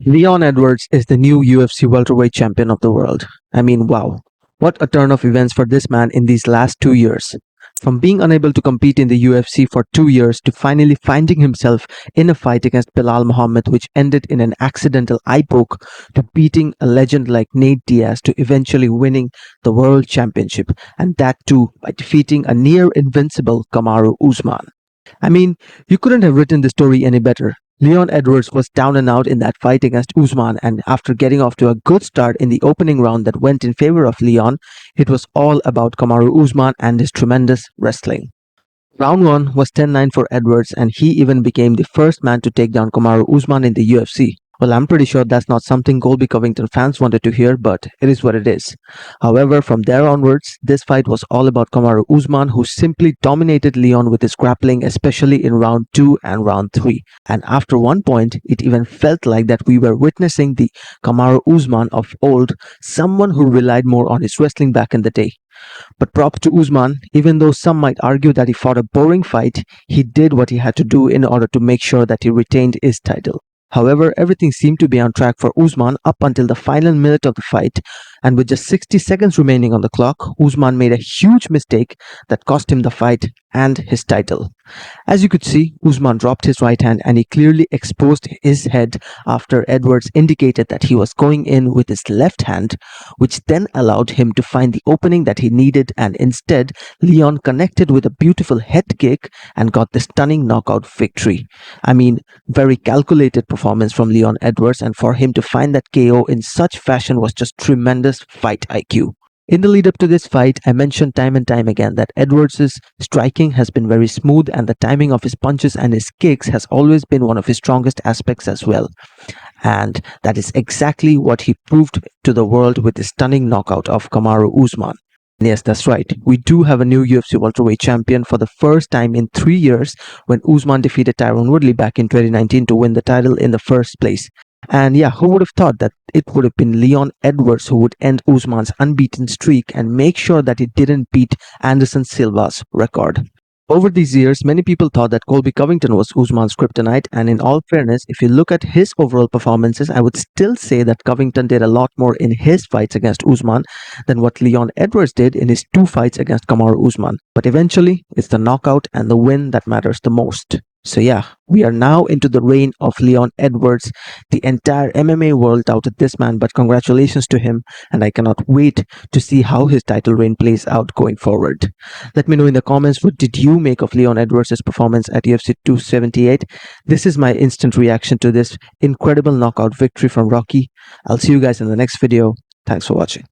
Leon Edwards is the new UFC welterweight champion of the world. I mean, wow. What a turn of events for this man in these last 2 years. From being unable to compete in the UFC for 2 years to finally finding himself in a fight against Bilal Muhammad, which ended in an accidental eye poke, to beating a legend like Nate Diaz, to eventually winning the world championship, and that too by defeating a near invincible Kamaru Usman. I mean, you couldn't have written the story any better. Leon Edwards was down and out in that fight against Usman, and after getting off to a good start in the opening round that went in favor of Leon, it was all about Kamaru Usman and his tremendous wrestling. Round 1 was 10-9 for Edwards, and he even became the first man to take down Kamaru Usman in the UFC. Well, I'm pretty sure that's not something Colby Covington fans wanted to hear, but it is what it is. However, from there onwards, this fight was all about Kamaru Usman, who simply dominated Leon with his grappling, especially in round 2 and round 3. And after one point, it even felt like that we were witnessing the Kamaru Usman of old, someone who relied more on his wrestling back in the day. But props to Usman, even though some might argue that he fought a boring fight, he did what he had to do in order to make sure that he retained his title. However, everything seemed to be on track for Usman up until the final minute of the fight, and with just 60 seconds remaining on the clock, Usman made a huge mistake that cost him the fight and his title. As you could see, Usman dropped his right hand and he clearly exposed his head after Edwards indicated that he was going in with his left hand, which then allowed him to find the opening that he needed, and instead, Leon connected with a beautiful head kick and got the stunning knockout victory. I mean, very calculated performance from Leon Edwards, and for him to find that KO in such fashion was just tremendous fight IQ. In the lead up to this fight, I mentioned time and time again that Edwards' striking has been very smooth, and the timing of his punches and his kicks has always been one of his strongest aspects as well. And that is exactly what he proved to the world with his stunning knockout of Kamaru Usman. Yes, that's right. We do have a new UFC welterweight champion for the first time in 3 years, when Usman defeated Tyron Woodley back in 2019 to win the title in the first place. And yeah, who would have thought that it would have been Leon Edwards who would end Usman's unbeaten streak and make sure that he didn't beat Anderson Silva's record. Over these years, many people thought that Colby Covington was Usman's kryptonite, and in all fairness, if you look at his overall performances, I would still say that Covington did a lot more in his fights against Usman than what Leon Edwards did in his 2 fights against Kamaru Usman. But eventually, it's the knockout and the win that matters the most. So yeah, we are now into the reign of Leon Edwards. The entire MMA world doubted this man, but congratulations to him, and I cannot wait to see how his title reign plays out going forward. Let me know in the comments, what did you make of Leon Edwards' performance at UFC 278? This is my instant reaction to this incredible knockout victory from Rocky. I'll see you guys in the next video. Thanks for watching.